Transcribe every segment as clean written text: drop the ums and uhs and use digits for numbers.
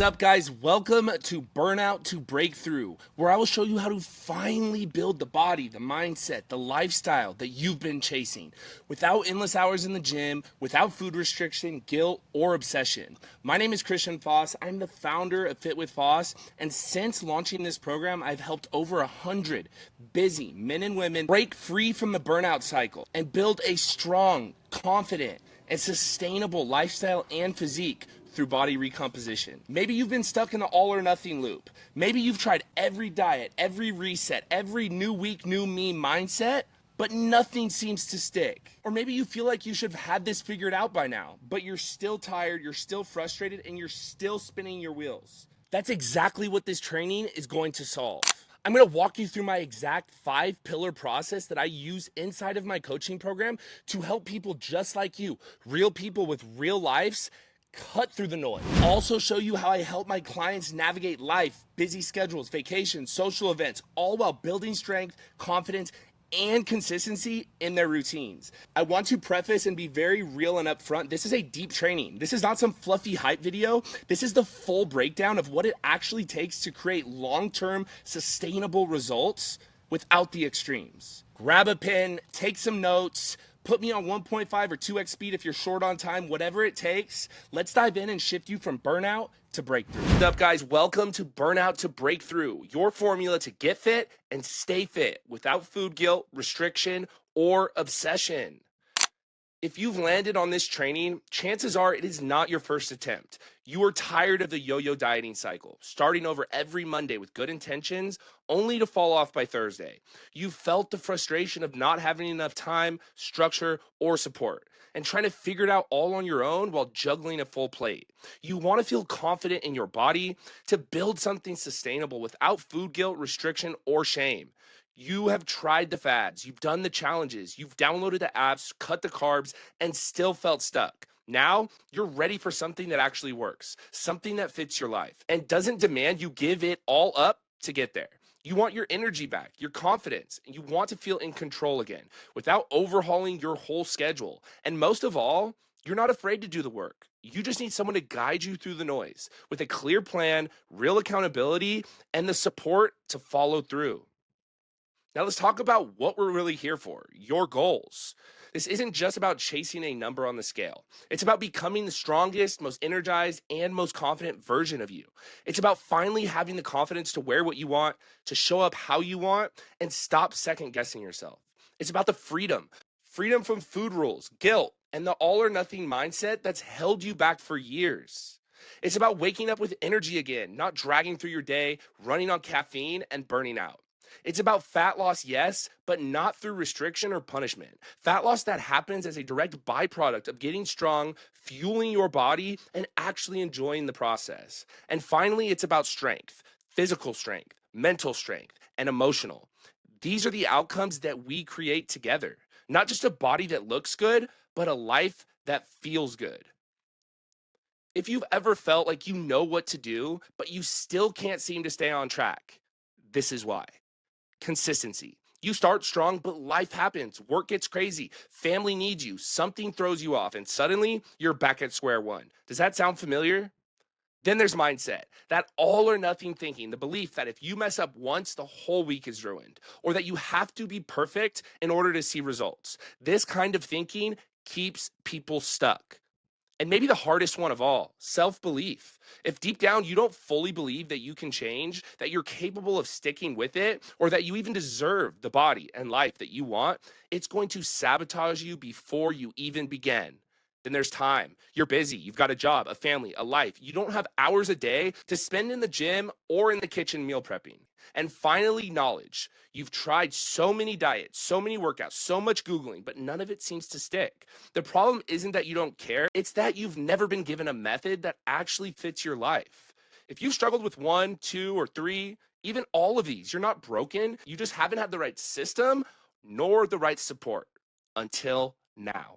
is up, guys? Welcome to Burnout to Breakthrough, where I will show you how to finally build the body, the mindset, the lifestyle that you've been chasing without endless hours in the gym, without food restriction, guilt, or obsession. My name is Christian Foss. I'm the founder of Fit with Foss, and since launching this program, I've helped over 100 busy men and women break free from the burnout cycle and build a strong, confident, and sustainable lifestyle and physique through body recomposition. Maybe you've been stuck in the all or nothing loop. Maybe you've tried every diet, every reset, every new week, new me mindset, but nothing seems to stick. Or maybe you feel like you should have had this figured out by now, but you're still tired, you're still frustrated, and you're still spinning your wheels. That's exactly what this training is going to solve. I'm going to walk you through my exact 5-pillar process that I use inside of my coaching program to help people just like you, real people with real lives, cut through the noise. I'll also show you how I help my clients navigate life, busy schedules, vacations, social events, all while building strength, confidence, and consistency in their routines. I want to preface and be very real and upfront. This is a deep training. This is not some fluffy hype video. This is the full breakdown of what it actually takes to create long-term sustainable results without the extremes. Grab a pen, take some notes, put me on 1.5 or 2x speed if you're short on time, whatever it takes. Let's dive in and shift you from burnout to breakthrough. What's up, guys? Welcome to Burnout to Breakthrough, your formula to get fit and stay fit without food guilt, restriction, or obsession. If you've landed on this training, chances are it is not your first attempt. You are tired of the yo-yo dieting cycle, starting over every Monday with good intentions, only to fall off by Thursday. You've felt the frustration of not having enough time, structure, or support, and trying to figure it out all on your own while juggling a full plate. You want to feel confident in your body to build something sustainable without food guilt, restriction, or shame. You have tried the fads, you've done the challenges, you've downloaded the apps, cut the carbs, and still felt stuck. Now, you're ready for something that actually works, something that fits your life, and doesn't demand you give it all up to get there. You want your energy back, your confidence, and you want to feel in control again without overhauling your whole schedule. And most of all, you're not afraid to do the work. You just need someone to guide you through the noise with a clear plan, real accountability, and the support to follow through. Now let's talk about what we're really here for, your goals. This isn't just about chasing a number on the scale. It's about becoming the strongest, most energized, and most confident version of you. It's about finally having the confidence to wear what you want, to show up how you want, and stop second guessing yourself. It's about the freedom from food rules, guilt, and the all or nothing mindset that's held you back for years. It's about waking up with energy again, not dragging through your day, running on caffeine, and burning out. It's about fat loss, yes, but not through restriction or punishment. Fat loss that happens as a direct byproduct of getting strong, fueling your body, and actually enjoying the process. And finally, it's about strength, physical strength, mental strength, and emotional. These are the outcomes that we create together. Not just a body that looks good, but a life that feels good. If you've ever felt like you know what to do, but you still can't seem to stay on track, this is why. Consistency. You start strong, but life happens. Work gets crazy. Family needs you. Something throws you off, and suddenly you're back at square one. Does that sound familiar? Then there's mindset, that all or nothing thinking, the belief that if you mess up once, the whole week is ruined, or that you have to be perfect in order to see results. This kind of thinking keeps people stuck. And maybe the hardest one of all, self-belief. If deep down you don't fully believe that you can change, that you're capable of sticking with it, or that you even deserve the body and life that you want, it's going to sabotage you before you even begin. Then there's time. You're busy. You've got a job, a family, a life. You don't have hours a day to spend in the gym or in the kitchen meal prepping. And finally, knowledge. You've tried so many diets, so many workouts, so much Googling, but none of it seems to stick. The problem isn't that you don't care, it's that you've never been given a method that actually fits your life. If you've struggled with 1, 2, or 3, even all of these, you're not broken. You just haven't had the right system nor the right support until now.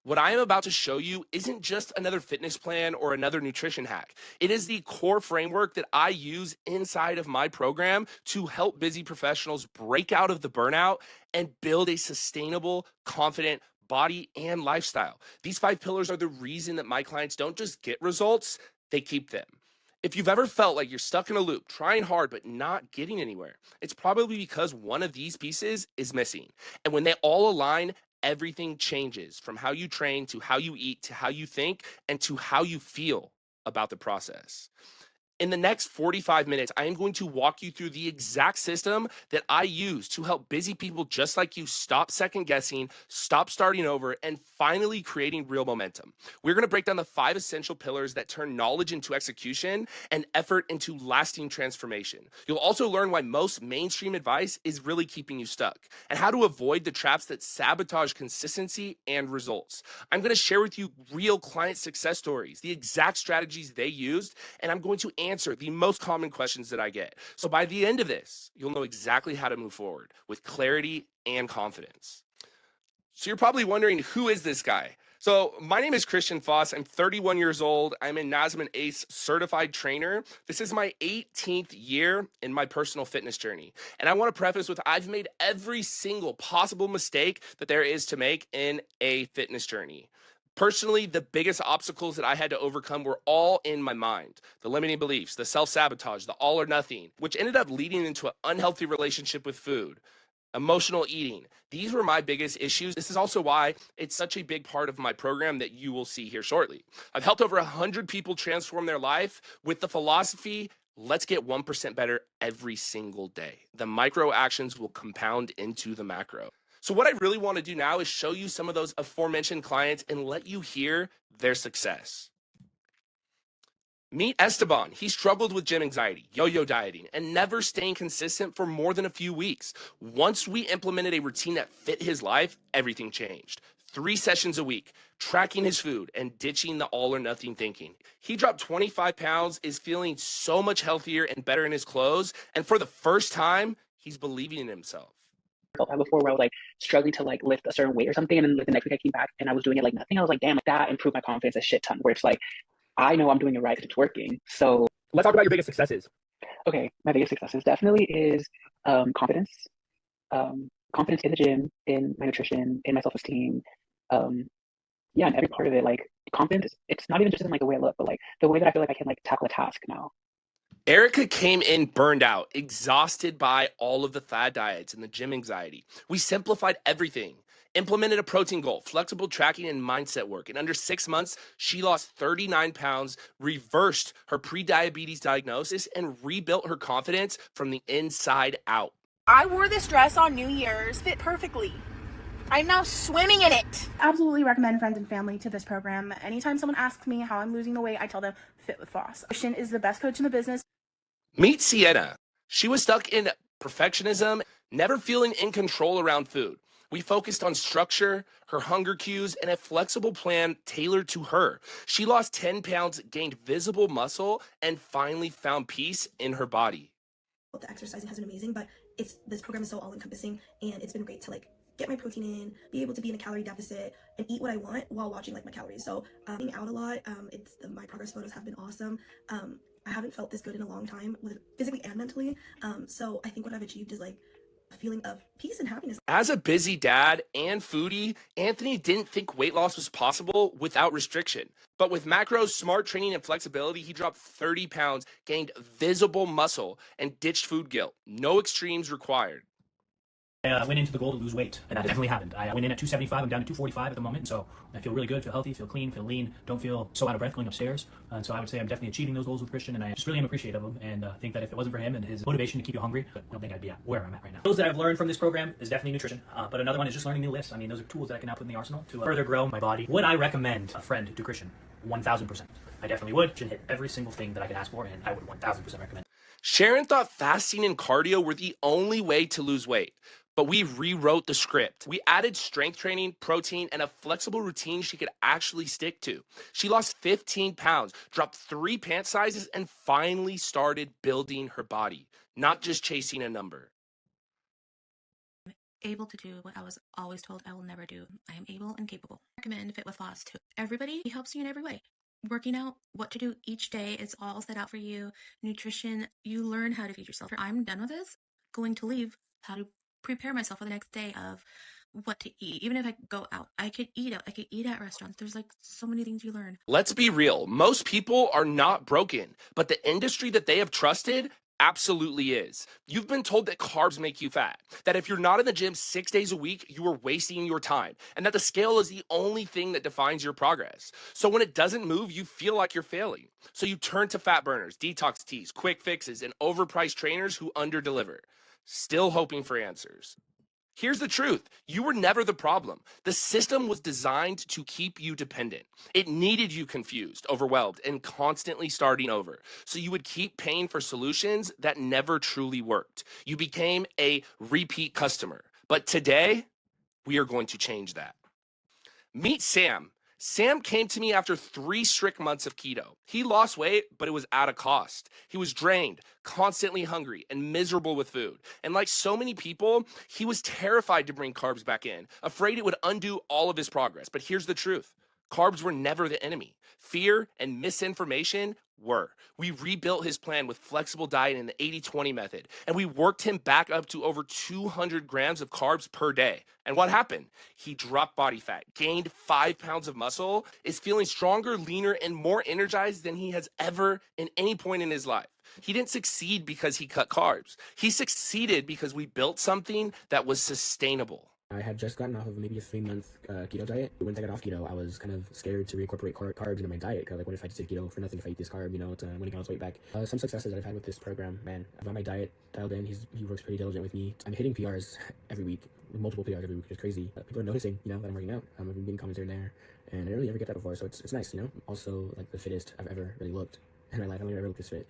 What I am about to show you isn't just another fitness plan or another nutrition hack. It is the core framework that I use inside of my program to help busy professionals break out of the burnout and build a sustainable, confident body and lifestyle. These 5 pillars are the reason that my clients don't just get results, they keep them. If you've ever felt like you're stuck in a loop, trying hard but not getting anywhere, it's probably because one of these pieces is missing. And when they all align, everything changes from how you train to how you eat to how you think and to how you feel about the process. In the next 45 minutes, I am going to walk you through the exact system that I use to help busy people just like you stop second guessing, stop starting over, and finally creating real momentum. We're going to break down the 5 essential pillars that turn knowledge into execution and effort into lasting transformation. You'll also learn why most mainstream advice is really keeping you stuck and how to avoid the traps that sabotage consistency and results. I'm going to share with you real client success stories, the exact strategies they used, and I'm going to answer the most common questions that I get. So by the end of this, you'll know exactly how to move forward with clarity and confidence. So you're probably wondering, who is this guy? So my name is Christian Foss. I'm 31 years old. I'm a NASM ACE certified trainer. This is my 18th year in my personal fitness journey. And I want to preface with, I've made every single possible mistake that there is to make in a fitness journey. Personally, the biggest obstacles that I had to overcome were all in my mind. The limiting beliefs, the self-sabotage, the all or nothing, which ended up leading into an unhealthy relationship with food, emotional eating. These were my biggest issues. This is also why it's such a big part of my program that you will see here shortly. I've helped over 100 people transform their life with the philosophy, let's get 1% better every single day. The micro actions will compound into the macro. So what I really want to do now is show you some of those aforementioned clients and let you hear their success. Meet Esteban. He struggled with gym anxiety, yo-yo dieting, and never staying consistent for more than a few weeks. Once we implemented a routine that fit his life, everything changed. 3 sessions a week, tracking his food, and ditching the all or nothing thinking. He dropped 25 pounds, is feeling so much healthier and better in his clothes, and for the first time, he's believing in himself. Felt that before, where I was like struggling to like lift a certain weight or something, and then like the next week I came back and I was doing it like nothing. I was like, damn, like that improved my confidence a shit ton. Where it's like, I know I'm doing it right because it's working. So let's talk about your biggest successes. Okay, my biggest successes definitely is confidence. Confidence in the gym, in my nutrition, in my self-esteem. Yeah, and every part of it, like confidence, it's not even just in like the way I look, but like the way that I feel like I can like tackle a task now. Erica came in burned out, exhausted by all of the fad diets and the gym anxiety. We simplified everything, implemented a protein goal, flexible tracking, and mindset work. In under 6 months, she lost 39 pounds, reversed her pre-diabetes diagnosis, and rebuilt her confidence from the inside out. I wore this dress on New Year's, fit perfectly. I'm now swimming in it. Absolutely recommend friends and family to this program. Anytime someone asks me how I'm losing the weight, I tell them Fit with Foss. Christian is the best coach in the business. Meet Sienna. She was stuck in perfectionism, never feeling in control around food. We focused on structure, her hunger cues, and a flexible plan tailored to her. She lost 10 pounds, gained visible muscle, and finally found peace in her body. The exercising has been amazing, but this program is so all-encompassing, and it's been great to like get my protein in, be able to be in a calorie deficit, and eat what I want while watching like my calories. So eating out a lot, my progress photos have been awesome. I haven't felt this good in a long time, with physically and mentally. So I think what I've achieved is like a feeling of peace and happiness. As a busy dad and foodie, Anthony didn't think weight loss was possible without restriction. But with macros, smart training, and flexibility, he dropped 30 pounds, gained visible muscle, and ditched food guilt. No extremes required. I went into the goal to lose weight, and that definitely happened. I went in at 275, I'm down to 245 at the moment, so I feel really good, feel healthy, feel clean, feel lean, don't feel so out of breath going upstairs. And so I would say I'm definitely achieving those goals with Christian, and I just really am appreciative of him, and think that if it wasn't for him and his motivation to keep you hungry, I don't think I'd be at where I'm at right now. Those that I've learned from this program is definitely nutrition, but another one is just learning new lifts. I mean, those are tools that I can now put in the arsenal to further grow my body. Would I recommend a friend to Christian? 1,000%. I definitely would. Should hit every single thing that I could ask for, and I would 1,000% recommend. Sharon thought fasting and cardio were the only way to lose weight. But we rewrote the script. We added strength training, protein, and a flexible routine she could actually stick to. She lost 15 pounds, dropped 3 pant sizes, and finally started building her body, not just chasing a number. Able to do what I was always told I will never do. I am able and capable. I recommend Fit with Foss to everybody. He helps you in every way. Working out, what to do each day, it's all set out for you. Nutrition, you learn how to feed yourself. I'm done with this. Going to leave, how to prepare myself for the next day of what to eat. Even if I go out, I could eat out. I could eat at restaurants. There's like so many things you learn. Let's be real. Most people are not broken, but the industry that they have trusted absolutely is. You've been told that carbs make you fat, that if you're not in the gym 6 days a week, you are wasting your time, and that the scale is the only thing that defines your progress. So when it doesn't move, you feel like you're failing. So you turn to fat burners, detox teas, quick fixes, and overpriced trainers who underdeliver, still hoping for answers. Here's the truth. You were never the problem. The system was designed to keep you dependent. It needed you confused, overwhelmed, and constantly starting over. So you would keep paying for solutions that never truly worked. You became a repeat customer. But today, we are going to change that. Meet Sam. Sam came to me after 3 strict months of keto. He lost weight, but it was at a cost. He was drained, constantly hungry, and miserable with food. And like so many people, he was terrified to bring carbs back in, afraid it would undo all of his progress. But here's the truth. Carbs were never the enemy. Fear and misinformation were. We rebuilt his plan with flexible diet and the 80-20 method, and we worked him back up to over 200 grams of carbs per day. And what happened? He dropped body fat, gained 5 pounds of muscle, is feeling stronger, leaner, and more energized than he has ever in any point in his life. He didn't succeed because he cut carbs. He succeeded because we built something that was sustainable. I had just gotten off of maybe a 3-month keto diet. Once I got off keto, I was kind of scared to reincorporate carbs into my diet. Because, like, what if I just did keto for nothing if I eat this carb? You know, when I got all this weight back. Some successes that I've had with this program, man. I've got my diet dialed in. He works pretty diligent with me. I'm hitting PRs every week, multiple PRs every week, which is crazy. People are noticing, you know, that I'm working out. I've been getting comments here and there, and I didn't really ever get that before. So it's nice, you know. Also, like, the fittest I've ever really looked in my life. I don't ever look this fit.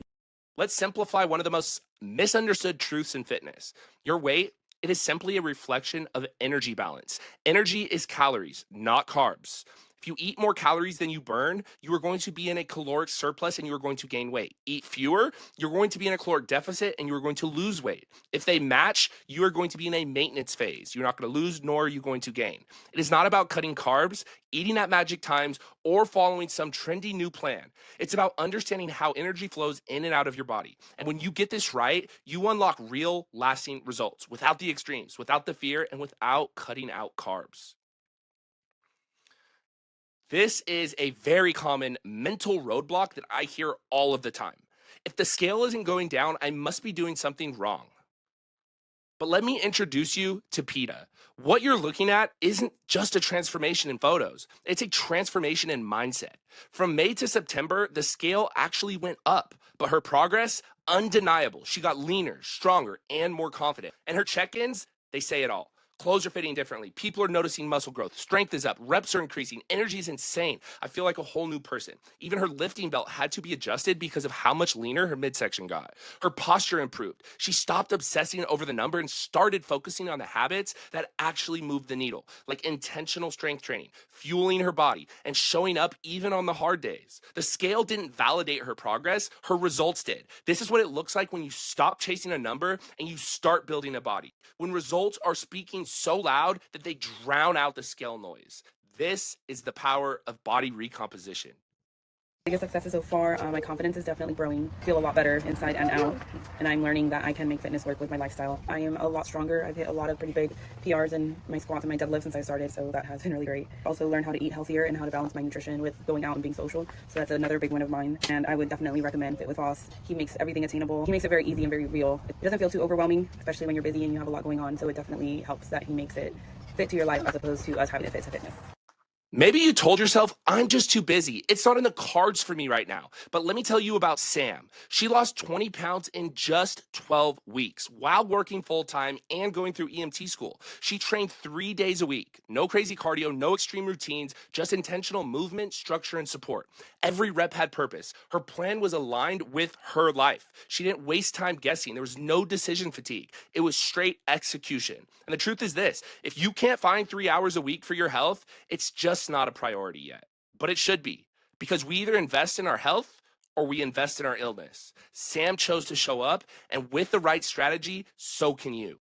Let's simplify one of the most misunderstood truths in fitness. Your weight, it is simply a reflection of energy balance. Energy is calories, not carbs. If you eat more calories than you burn, you are going to be in a caloric surplus and you are going to gain weight. Eat fewer, you're going to be in a caloric deficit and you're going to lose weight. If they match, you are going to be in a maintenance phase. You're not going to lose, nor are you going to gain. It is not about cutting carbs, eating at magic times, or following some trendy new plan. It's about understanding how energy flows in and out of your body. And when you get this right, you unlock real, lasting results without the extremes, without the fear, and without cutting out carbs. This is a very common mental roadblock that I hear all of the time. If the scale isn't going down, I must be doing something wrong. But let me introduce you to PETA. What you're looking at isn't just a transformation in photos. It's a transformation in mindset. From May to September, the scale actually went up, but her progress, undeniable. She got leaner, stronger, and more confident. And her check-ins, they say it all. Clothes are fitting differently. People are noticing muscle growth. Strength is up. Reps are increasing. Energy is insane. I feel like a whole new person. Even her lifting belt had to be adjusted because of how much leaner her midsection got. Her posture improved. She stopped obsessing over the number and started focusing on the habits that actually moved the needle, like intentional strength training, fueling her body, and showing up even on the hard days. The scale didn't validate her progress. Her results did. This is what it looks like when you stop chasing a number and you start building a body. When results are speaking so loud that they drown out the scale noise. This is the power of body recomposition. Biggest successes so far, my confidence is definitely growing. I feel a lot better inside and out, and I'm learning that I can make fitness work with my lifestyle. I am a lot stronger. I've hit a lot of pretty big PRs in my squats and my deadlifts since I started, so that has been really great. Also learned how to eat healthier and how to balance my nutrition with going out and being social, so that's another big win of mine, and I would definitely recommend Fit with Voss. He makes everything attainable. He makes it very easy and very real. It doesn't feel too overwhelming, especially when you're busy and you have a lot going on, so it definitely helps that he makes it fit to your life as opposed to us having it fit to fitness. Maybe you told yourself, I'm just too busy. It's not in the cards for me right now. But let me tell you about Sam. She lost 20 pounds in just 12 weeks while working full-time and going through EMT school. She trained 3 days a week. No crazy cardio, no extreme routines, just intentional movement, structure, and support. Every rep had purpose. Her plan was aligned with her life. She didn't waste time guessing. There was no decision fatigue. It was straight execution. And the truth is this, if you can't find 3 hours a week for your health, it's just not a priority yet, but it should be, because we either invest in our health or we invest in our illness. Sam chose to show up, and with the right strategy, so can you.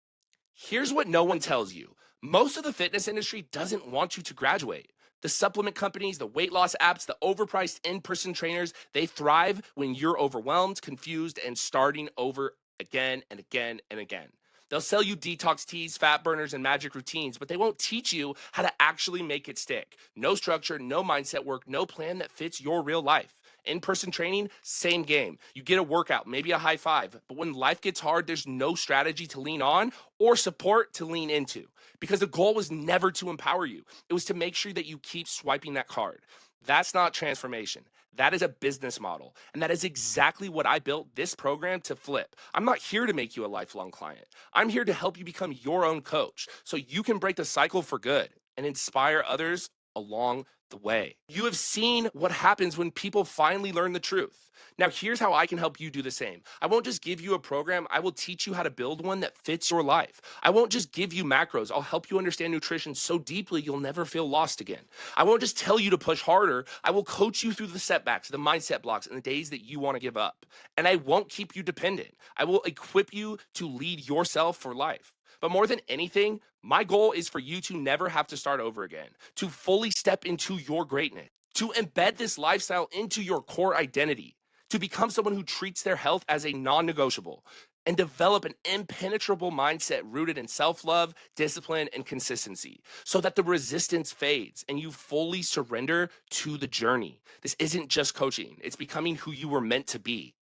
Here's what no one tells you. Most of the fitness industry doesn't want you to graduate. The supplement companies, the weight loss apps, the overpriced in-person trainers, they thrive when you're overwhelmed, confused, and starting over again and again and again. They'll sell you detox teas, fat burners, and magic routines, but they won't teach you how to actually make it stick. No structure, no mindset work, no plan that fits your real life. In-person training, same game. You get a workout, maybe a high five, but when life gets hard, there's no strategy to lean on or support to lean into, because the goal was never to empower you. It was to make sure that you keep swiping that card. That's not transformation. That is a business model. And that is exactly what I built this program to flip. I'm not here to make you a lifelong client. I'm here to help you become your own coach so you can break the cycle for good and inspire others along the way. You have seen what happens when people finally learn the truth. Now, here's how I can help you do the same. I won't just give you a program, I will teach you how to build one that fits your life. I won't just give you macros, I'll help you understand nutrition so deeply you'll never feel lost again. I won't just tell you to push harder, I will coach you through the setbacks, the mindset blocks, and the days that you want to give up. And I won't keep you dependent. I will equip you to lead yourself for life. But more than anything, my goal is for you to never have to start over again, to fully step into your greatness, to embed this lifestyle into your core identity, to become someone who treats their health as a non-negotiable, and develop an impenetrable mindset rooted in self-love, discipline, and consistency, so that the resistance fades and you fully surrender to the journey. This isn't just coaching, it's becoming who you were meant to be.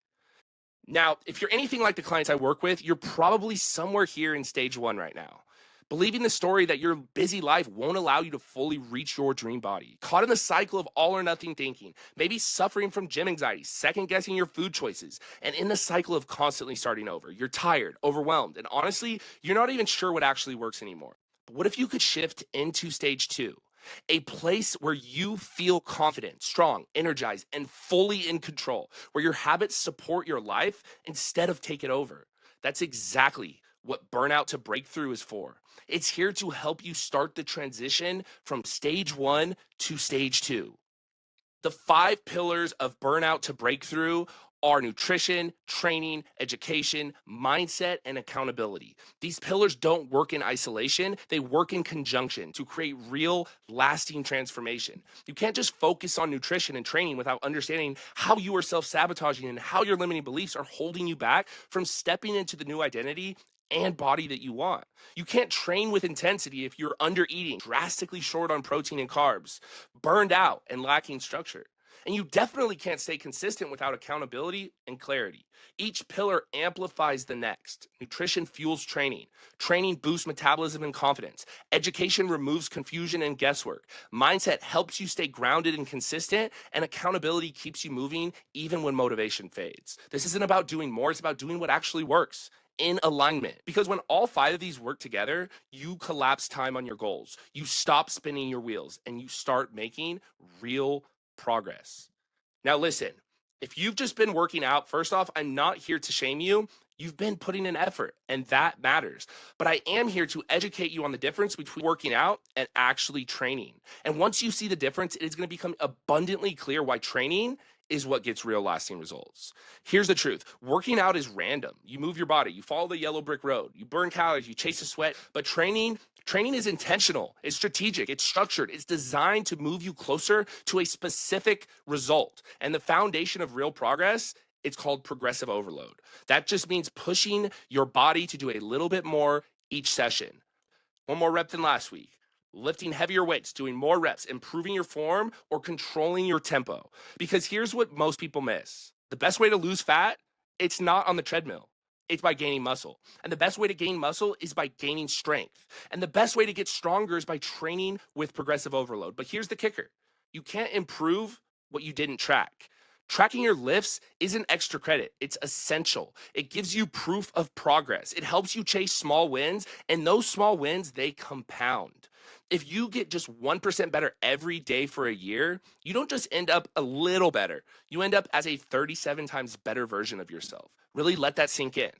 Now, if you're anything like the clients I work with, you're probably somewhere here in stage 1 right now. Believing the story that your busy life won't allow you to fully reach your dream body. Caught in the cycle of all or nothing thinking. Maybe suffering from gym anxiety, second guessing your food choices, and in the cycle of constantly starting over. You're tired, overwhelmed, and honestly, you're not even sure what actually works anymore. But what if you could shift into stage 2? A place where you feel confident, strong, energized, and fully in control, where your habits support your life instead of take it over. That's exactly what Burnout to Breakthrough is for. It's here to help you start the transition from stage 1 to stage 2. The 5 pillars of Burnout to Breakthrough are nutrition, training, education, mindset, and accountability. These pillars don't work in isolation, they work in conjunction to create real, lasting transformation. You can't just focus on nutrition and training without understanding how you are self-sabotaging and how your limiting beliefs are holding you back from stepping into the new identity and body that you want. You can't train with intensity if you're under eating, drastically short on protein and carbs, burned out, and lacking structure. And you definitely can't stay consistent without accountability and clarity. Each pillar amplifies the next. Nutrition fuels training. Training boosts metabolism and confidence. Education removes confusion and guesswork. Mindset helps you stay grounded and consistent. And accountability keeps you moving even when motivation fades. This isn't about doing more, it's about doing what actually works in alignment. Because when all 5 of these work together, you collapse time on your goals. You stop spinning your wheels and you start making real progress. Now, listen, if you've just been working out, first off, I'm not here to shame you. You've been putting in effort, and that matters. But I am here to educate you on the difference between working out and actually training. And once you see the difference, it is going to become abundantly clear why training is what gets real lasting results. Here's the truth. Working out is random. You move your body, you follow the yellow brick road, you burn calories, you chase the sweat, but training is intentional, it's strategic, it's structured, it's designed to move you closer to a specific result. And the foundation of real progress, it's called progressive overload. That just means pushing your body to do a little bit more each session. 1 more rep than last week. Lifting heavier weights, doing more reps, improving your form, or controlling your tempo. Because here's what most people miss. The best way to lose fat, it's not on the treadmill. It's by gaining muscle. And the best way to gain muscle is by gaining strength. And the best way to get stronger is by training with progressive overload. But here's the kicker. You can't improve what you didn't track. Tracking your lifts isn't extra credit, it's essential. It gives you proof of progress. It helps you chase small wins, and those small wins, they compound. If you get just 1% better every day for a year, you don't just end up a little better. You end up as a 37 times better version of yourself. Really let that sink in.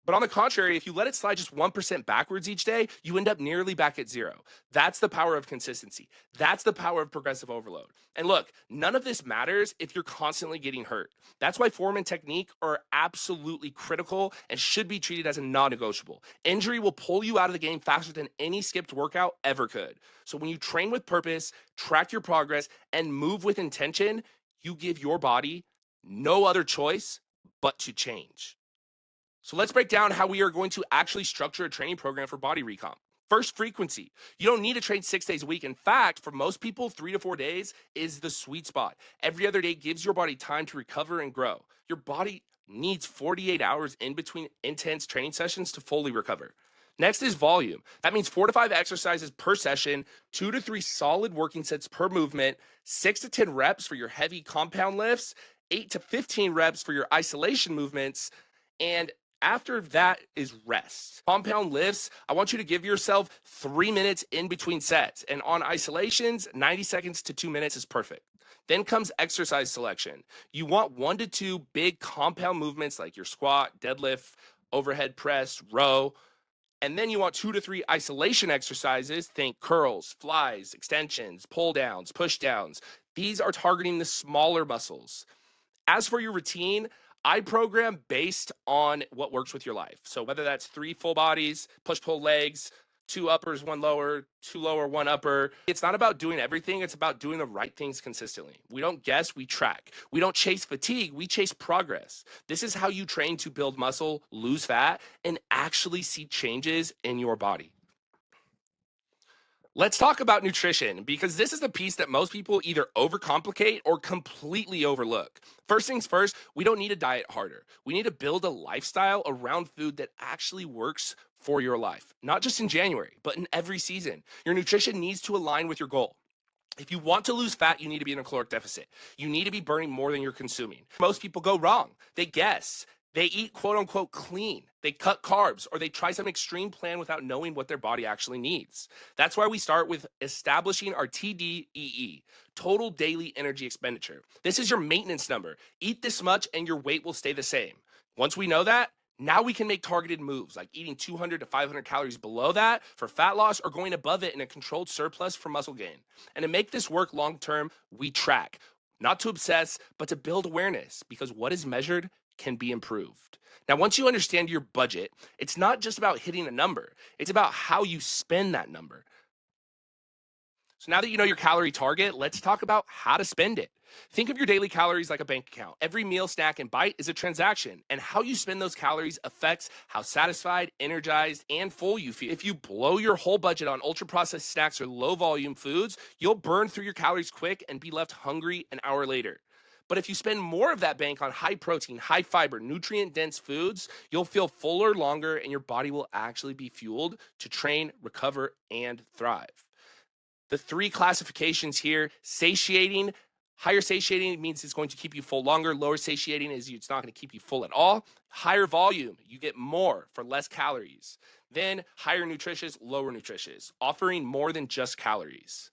But on the contrary, if you let it slide just 1% backwards each day, you end up nearly back at 0. That's the power of consistency. That's the power of progressive overload. And look, none of this matters if you're constantly getting hurt. That's why form and technique are absolutely critical and should be treated as a non-negotiable. Injury will pull you out of the game faster than any skipped workout ever could. So when you train with purpose, track your progress, and move with intention, you give your body no other choice but to change. So let's break down how we are going to actually structure a training program for body recomp. First, frequency. You don't need to train 6 days a week. In fact, for most people, 3 to 4 days is the sweet spot. Every other day gives your body time to recover and grow. Your body needs 48 hours in between intense training sessions to fully recover. Next is volume. That means 4 to 5 exercises per session, 2 to 3 solid working sets per movement, 6 to 10 reps for your heavy compound lifts, 8 to 15 reps for your isolation movements, and after that is rest. Compound lifts, I want you to give yourself 3 minutes in between sets. And on isolations, 90 seconds to 2 minutes is perfect. Then comes exercise selection. You want 1 to 2 big compound movements like your squat, deadlift, overhead press, row. And then you want 2 to 3 isolation exercises. Think curls, flies, extensions, pull downs, push downs. These are targeting the smaller muscles. As for your routine, I program based on what works with your life. So whether that's 3 full bodies, push-pull legs, 2 uppers, 1 lower, 2 lower, 1 upper. It's not about doing everything. It's about doing the right things consistently. We don't guess, we track. We don't chase fatigue, we chase progress. This is how you train to build muscle, lose fat, and actually see changes in your body. Let's talk about nutrition, because this is the piece that most people either overcomplicate or completely overlook. First things first, we don't need to diet harder. We need to build a lifestyle around food that actually works for your life, not just in January, but in every season. Your nutrition needs to align with your goal. If you want to lose fat, you need to be in a caloric deficit. You need to be burning more than you're consuming. Most people go wrong. They guess. They eat quote unquote clean. They cut carbs, or they try some extreme plan without knowing what their body actually needs. That's why we start with establishing our TDEE, total daily energy expenditure. This is your maintenance number. Eat this much and your weight will stay the same. Once we know that, now we can make targeted moves like eating 200 to 500 calories below that for fat loss, or going above it in a controlled surplus for muscle gain. And to make this work long term, we track, not to obsess, but to build awareness, because what is measured can be improved. Now, once you understand your budget, it's not just about hitting a number, it's about how you spend that number. So now that you know your calorie target, let's talk about how to spend it. Think of your daily calories like a bank account. Every meal, snack, and bite is a transaction, and how you spend those calories affects how satisfied, energized, and full you feel. If you blow your whole budget on ultra-processed snacks or low-volume foods, you'll burn through your calories quick and be left hungry an hour later. But if you spend more of that bank on high protein, high fiber, nutrient-dense foods, you'll feel fuller longer, and your body will actually be fueled to train, recover, and thrive. The 3 classifications here: satiating. Higher satiating means it's going to keep you full longer. Lower satiating is it's not going to keep you full at all. Higher volume, you get more for less calories. Then higher nutritious, lower nutritious, offering more than just calories.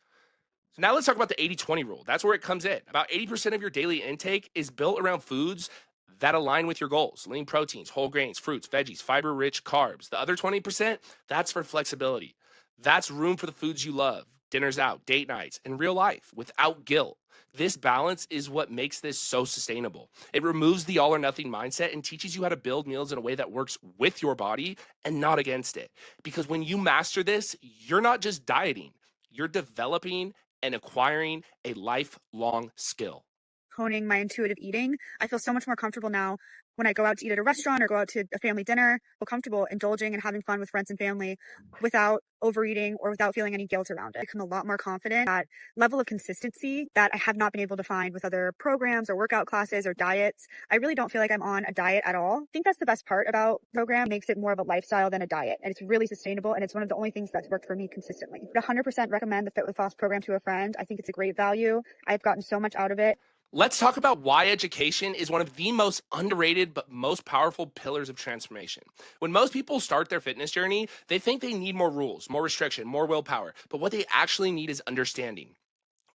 So now let's talk about the 80-20 rule. That's where it comes in. About 80% of your daily intake is built around foods that align with your goals: lean proteins, whole grains, fruits, veggies, fiber-rich carbs. The other 20%, that's for flexibility. That's room for the foods you love, dinners out, date nights, and real life without guilt. This balance is what makes this so sustainable. It removes the all or nothing mindset and teaches you how to build meals in a way that works with your body and not against it. Because when you master this, you're not just dieting, you're developing and acquiring a lifelong skill. Honing my intuitive eating, I feel so much more comfortable now when I go out to eat at a restaurant or go out to a family dinner. I feel comfortable indulging and having fun with friends and family without overeating or without feeling any guilt around it. I become a lot more confident. That level of consistency that I have not been able to find with other programs or workout classes or diets. I really don't feel like I'm on a diet at all. I think that's the best part about the program. It makes it more of a lifestyle than a diet, and it's really sustainable, and it's one of the only things that's worked for me consistently. I would 100% recommend the Fit with Floss program to a friend. I think it's a great value. I've gotten so much out of it. Let's talk about why education is one of the most underrated but most powerful pillars of transformation. When most people start their fitness journey, they think they need more rules, more restriction, more willpower. But what they actually need is understanding.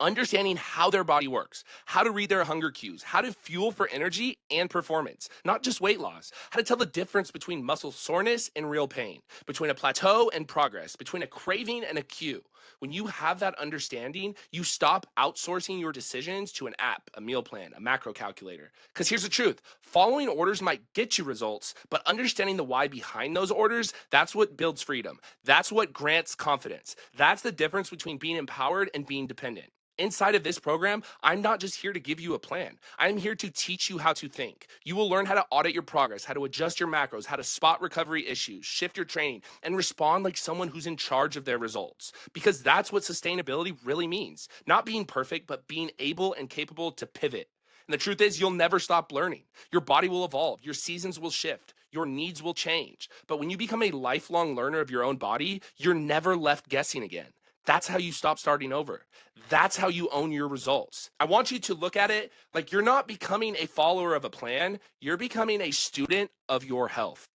Understanding how their body works, how to read their hunger cues, how to fuel for energy and performance, not just weight loss, how to tell the difference between muscle soreness and real pain, between a plateau and progress, between a craving and a cue. When you have that understanding, you stop outsourcing your decisions to an app, a meal plan, a macro calculator. Because here's the truth: following orders might get you results, but understanding the why behind those orders, that's what builds freedom. That's what grants confidence. That's the difference between being empowered and being dependent. Inside of this program, I'm not just here to give you a plan. I'm here to teach you how to think. You will learn how to audit your progress, how to adjust your macros, how to spot recovery issues, shift your training, and respond like someone who's in charge of their results. Because that's what sustainability really means. Not being perfect, but being able and capable to pivot. And the truth is, you'll never stop learning. Your body will evolve, your seasons will shift, your needs will change. But when you become a lifelong learner of your own body, you're never left guessing again. That's how you stop starting over. That's how you own your results. I want you to look at it like you're not becoming a follower of a plan, you're becoming a student of your health.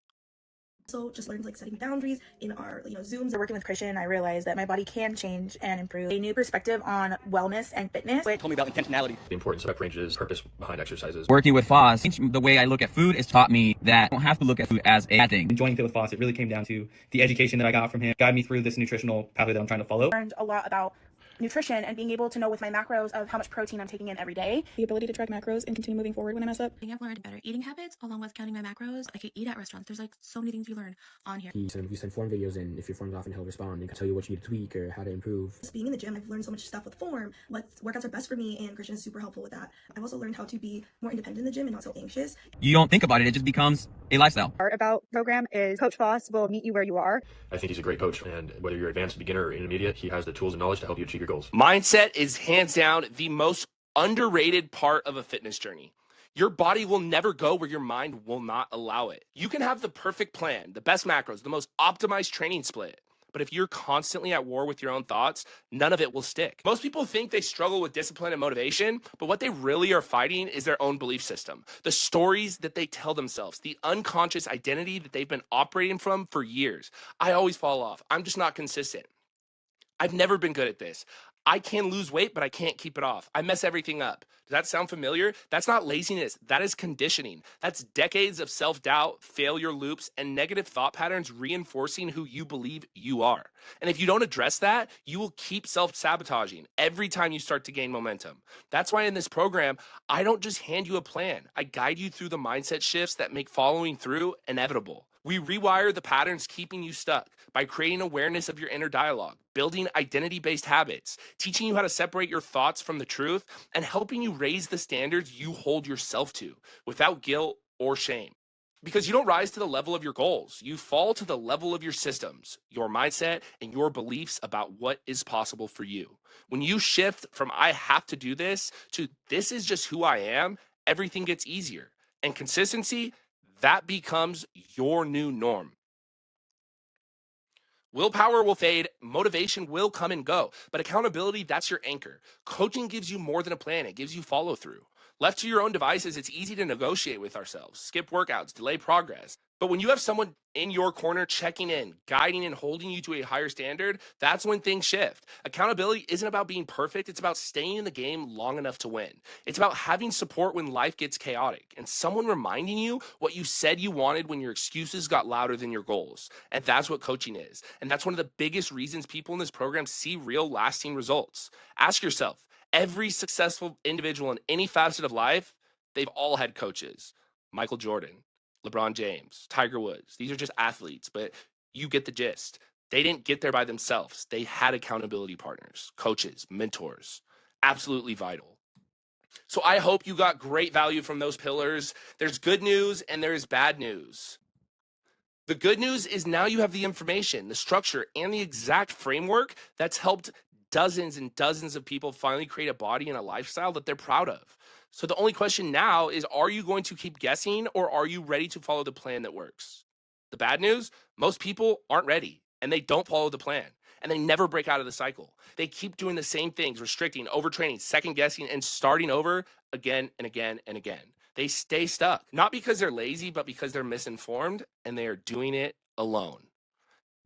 So just learned like setting boundaries in our Zooms. Working with Christian, I realized that my body can change and improve. A new perspective on wellness and fitness. Told me about intentionality, the importance of rep ranges, purpose behind exercises. Working with Foss, the way I look at food has taught me that I don't have to look at food as a bad thing. Joining Fit with Foss, it really came down to the education that I got from him, guide me through this nutritional pathway that I'm trying to follow. Learned a lot about nutrition and being able to know with my macros of how much protein I'm taking in every day. The ability to track macros and continue moving forward when I mess up. I think I've learned better eating habits along with counting my macros. I could eat at restaurants. There's like so many things you learn on here. You send form videos in. If your form's off, and he'll respond and can tell you what you need to tweak or how to improve. Just being in the gym, I've learned so much stuff with form, what workouts are best for me, and Christian is super helpful with that. I've also learned how to be more independent in the gym and not so anxious. You don't think about it, it just becomes a lifestyle. Part about program is Coach Foss will meet you where you are. I think he's a great coach, and whether you're advanced, beginner, or intermediate, he has the tools and knowledge to help you achieve your goals. Mindset is hands down the most underrated part of a fitness journey. Your body will never go where your mind will not allow it. You can have the perfect plan, the best macros, the most optimized training split. But if you're constantly at war with your own thoughts, none of it will stick. Most people think they struggle with discipline and motivation, but what they really are fighting is their own belief system, the stories that they tell themselves, the unconscious identity that they've been operating from for years. I always fall off. I'm just not consistent. I've never been good at this. I can lose weight, but I can't keep it off. I mess everything up. Does that sound familiar? That's not laziness. That is conditioning. That's decades of self-doubt, failure loops, and negative thought patterns reinforcing who you believe you are. And if you don't address that, you will keep self-sabotaging every time you start to gain momentum. That's why in this program, I don't just hand you a plan. I guide you through the mindset shifts that make following through inevitable. We rewire the patterns keeping you stuck by creating awareness of your inner dialogue, building identity-based habits, teaching you how to separate your thoughts from the truth, and helping you raise the standards you hold yourself to without guilt or shame. Because you don't rise to the level of your goals, you fall to the level of your systems, your mindset, and your beliefs about what is possible for you. When you shift from I have to do this to this is just who I am, everything gets easier. And consistency, that becomes your new norm. Willpower will fade, motivation will come and go, but accountability, that's your anchor. Coaching gives you more than a plan, it gives you follow through. Left to your own devices, it's easy to negotiate with ourselves, skip workouts, delay progress. But when you have someone in your corner checking in, guiding and holding you to a higher standard, that's when things shift. Accountability isn't about being perfect, it's about staying in the game long enough to win. It's about having support when life gets chaotic and someone reminding you what you said you wanted when your excuses got louder than your goals. And that's what coaching is. And that's one of the biggest reasons people in this program see real lasting results. Ask yourself, every successful individual in any facet of life, they've all had coaches. Michael Jordan, LeBron James, Tiger Woods. These are just athletes, but you get the gist. They didn't get there by themselves. They had accountability partners, coaches, mentors. Absolutely vital. So I hope you got great value from those pillars. There's good news and there's bad news. The good news is now you have the information, the structure, and the exact framework that's helped dozens and dozens of people finally create a body and a lifestyle that they're proud of. So the only question now is, are you going to keep guessing or are you ready to follow the plan that works? The bad news, most people aren't ready and they don't follow the plan and they never break out of the cycle. They keep doing the same things, restricting, overtraining, second guessing, and starting over again and again and again. They stay stuck, not because they're lazy, but because they're misinformed and they are doing it alone.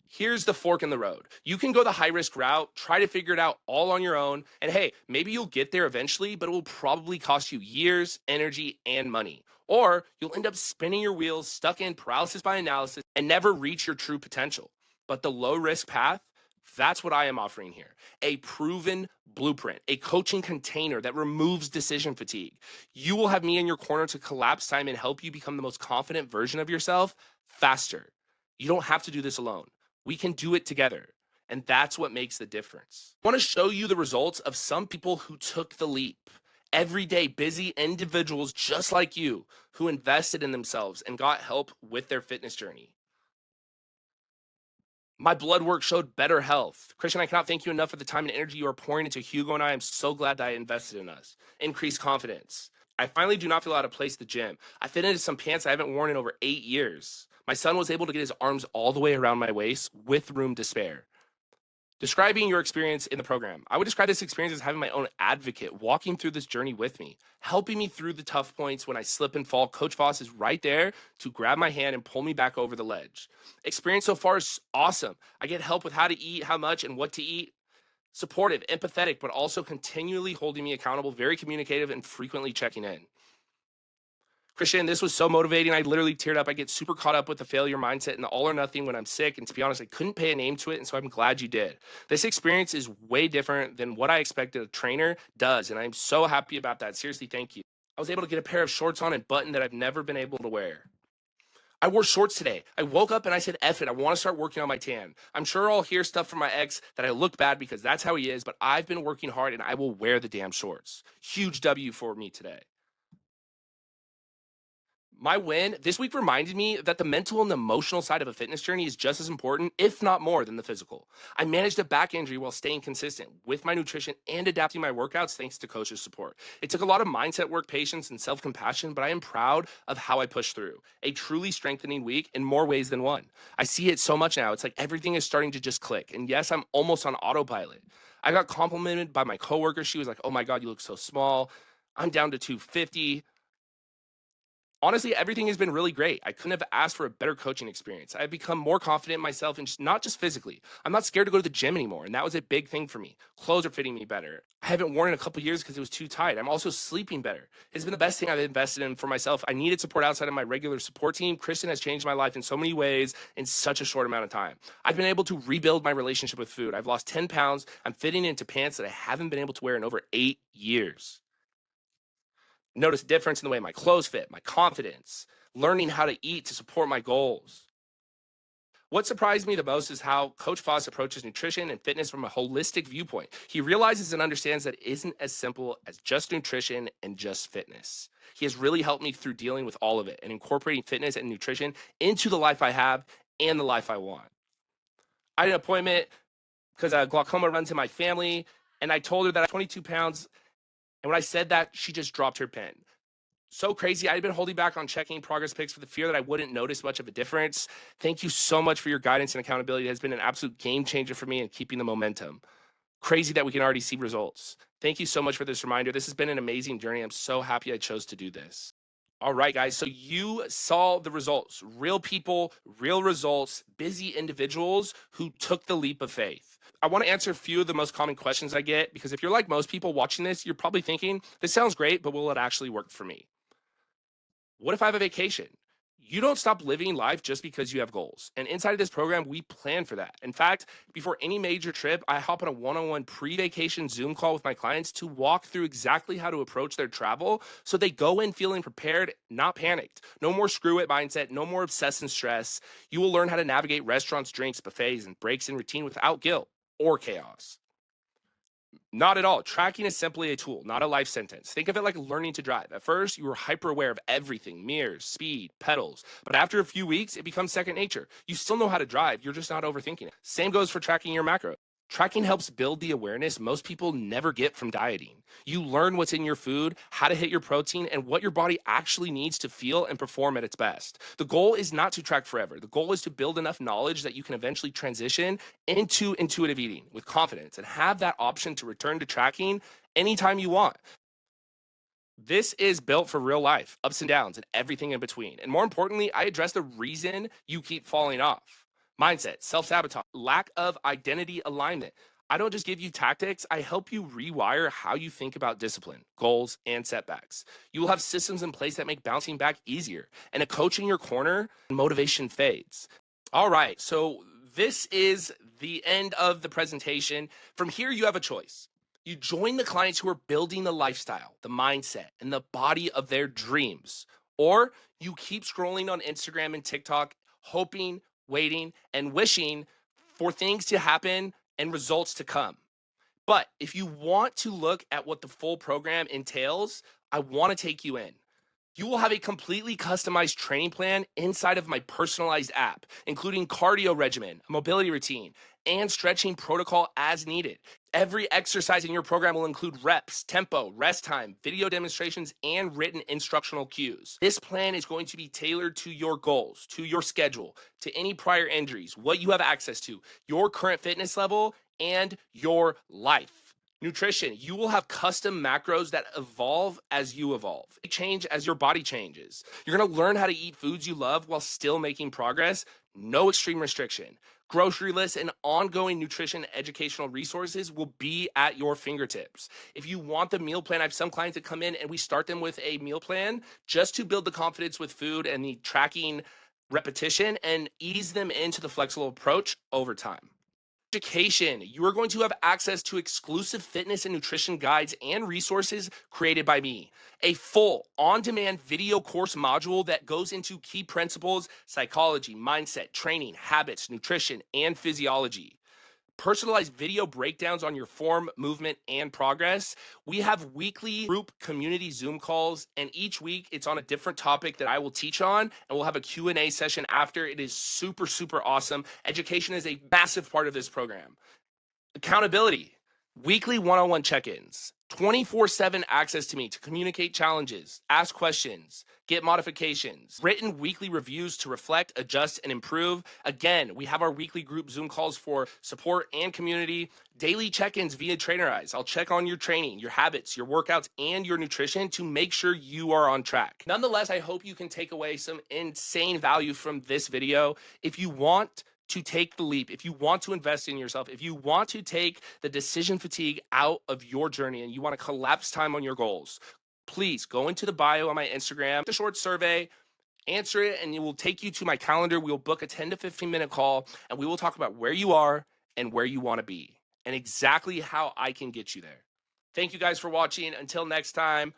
Here's the fork in the road. You can go the high risk route, try to figure it out all on your own. And hey, maybe you'll get there eventually, but it will probably cost you years, energy, and money. Or you'll end up spinning your wheels, stuck in paralysis by analysis, and never reach your true potential. But the low risk path, that's what I am offering here. A proven blueprint, a coaching container that removes decision fatigue. You will have me in your corner to collapse time and help you become the most confident version of yourself faster. You don't have to do this alone. We can do it together. And that's what makes the difference. I want to show you the results of some people who took the leap. Everyday busy individuals just like you who invested in themselves and got help with their fitness journey. My blood work showed better health. Christian, I cannot thank you enough for the time and energy you are pouring into Hugo and I. I'm so glad that I invested in us. Increased confidence. I finally do not feel out of place at the gym. I fit into some pants I haven't worn in over 8 years. My son was able to get his arms all the way around my waist with room to spare. Describing your experience in the program, I would describe this experience as having my own advocate walking through this journey with me, helping me through the tough points when I slip and fall. Coach Voss is right there to grab my hand and pull me back over the ledge. Experience so far is awesome. I get help with how to eat, how much, and what to eat. Supportive, empathetic, but also continually holding me accountable, very communicative, and frequently checking in. Christian, this was so motivating. I literally teared up. I get super caught up with the failure mindset and the all or nothing when I'm sick. And to be honest, I couldn't pay a name to it. And so I'm glad you did. This experience is way different than what I expected a trainer does. And I'm so happy about that. Seriously, thank you. I was able to get a pair of shorts on and button that I've never been able to wear. I wore shorts today. I woke up and I said, F it, I want to start working on my tan. I'm sure I'll hear stuff from my ex that I look bad because that's how he is, but I've been working hard and I will wear the damn shorts. Huge W for me today. My win this week reminded me that the mental and the emotional side of a fitness journey is just as important, if not more, than the physical. I managed a back injury while staying consistent with my nutrition and adapting my workouts thanks to coach's support. It took a lot of mindset work, patience, and self-compassion, but I am proud of how I pushed through. A truly strengthening week in more ways than one. I see it so much now. It's like everything is starting to just click. And yes, I'm almost on autopilot. I got complimented by my coworker. She was like, oh my God, you look so small. I'm down to 250. Honestly, everything has been really great. I couldn't have asked for a better coaching experience. I've become more confident in myself and not just physically. I'm not scared to go to the gym anymore, and that was a big thing for me. Clothes are fitting me better. I haven't worn in a couple years because it was too tight. I'm also sleeping better. It's been the best thing I've invested in for myself. I needed support outside of my regular support team. Kristen has changed my life in so many ways in such a short amount of time. I've been able to rebuild my relationship with food. I've lost 10 pounds. I'm fitting into pants that I haven't been able to wear in over 8 years. Notice a difference in the way my clothes fit, my confidence, learning how to eat to support my goals. What surprised me the most is how Coach Foss approaches nutrition and fitness from a holistic viewpoint. He realizes and understands that it isn't as simple as just nutrition and just fitness. He has really helped me through dealing with all of it and incorporating fitness and nutrition into the life I have and the life I want. I had an appointment because glaucoma runs in my family, and I told her that I'm 22 pounds. And when I said that, she just dropped her pen. So crazy. I had been holding back on checking progress pics for the fear that I wouldn't notice much of a difference. Thank you so much for your guidance and accountability. It has been an absolute game changer for me in keeping the momentum. Crazy that we can already see results. Thank you so much for this reminder. This has been an amazing journey. I'm so happy I chose to do this. All right, guys. So you saw the results. Real people, real results, busy individuals who took the leap of faith. I want to answer a few of the most common questions I get, because if you're like most people watching this, you're probably thinking, this sounds great, but will it actually work for me? What if I have a vacation? You don't stop living life just because you have goals. And inside of this program, we plan for that. In fact, before any major trip, I hop on a one-on-one pre-vacation Zoom call with my clients to walk through exactly how to approach their travel so they go in feeling prepared, not panicked. No more screw it mindset, no more obsess and stress. You will learn how to navigate restaurants, drinks, buffets, and breaks in routine without guilt or chaos. Not at all. Tracking is simply a tool, not a life sentence. Think of it like learning to drive. At first, you were hyper aware of everything, mirrors, speed, pedals. But after a few weeks, it becomes second nature. You still know how to drive, you're just not overthinking it. Same goes for tracking your macros. Tracking helps build the awareness most people never get from dieting. You learn what's in your food, how to hit your protein, and what your body actually needs to feel and perform at its best. The goal is not to track forever. The goal is to build enough knowledge that you can eventually transition into intuitive eating with confidence and have that option to return to tracking anytime you want. This is built for real life, ups and downs, and everything in between. And more importantly, I address the reason you keep falling off. Mindset, self-sabotage, lack of identity alignment. I don't just give you tactics, I help you rewire how you think about discipline, goals, and setbacks. You will have systems in place that make bouncing back easier, and a coach in your corner, motivation fades. All right, so this is the end of the presentation. From here, you have a choice. You join the clients who are building the lifestyle, the mindset, and the body of their dreams. Or you keep scrolling on Instagram and TikTok, hoping, waiting, and wishing for things to happen and results to come. But if you want to look at what the full program entails, I want to take you in. You will have a completely customized training plan inside of my personalized app, including cardio regimen, a mobility routine, and stretching protocol as needed. Every exercise in your program will include reps, tempo, rest time, video demonstrations, and written instructional cues. This plan is going to be tailored to your goals, to your schedule, to any prior injuries, what you have access to, your current fitness level, and your life. Nutrition, you will have custom macros that evolve as you evolve. They change as your body changes. You're gonna learn how to eat foods you love while still making progress. No extreme restriction. Grocery lists and ongoing nutrition educational resources will be at your fingertips. If you want the meal plan, I have some clients that come in and we start them with a meal plan just to build the confidence with food and the tracking repetition and ease them into the flexible approach over time. Education, you are going to have access to exclusive fitness and nutrition guides and resources created by me. A full on-demand video course module that goes into key principles, psychology, mindset, training, habits, nutrition, and physiology. Personalized video breakdowns on your form, movement, and progress. We have weekly group community Zoom calls, and each week it's on a different topic that I will teach on, and we'll have a Q&A session after. It is super, super awesome. Education is a massive part of this program. Accountability, weekly one-on-one check-ins, 24/7 access to me to communicate challenges, ask questions, get modifications, written weekly reviews to reflect, adjust, and improve. Again, we have our weekly group Zoom calls for support and community, daily check-ins via Trainer Eyes. I'll check on your training, your habits, your workouts, and your nutrition to make sure you are on track. Nonetheless, I hope you can take away some insane value from this video. If you want to take the leap, if you want to invest in yourself, if you want to take the decision fatigue out of your journey and you want to collapse time on your goals, please go into the bio on my Instagram, a short survey, answer it, and it will take you to my calendar. We'll book a 10 to 15 minute call and we will talk about where you are and where you want to be and exactly how I can get you there. Thank you guys for watching. Until next time,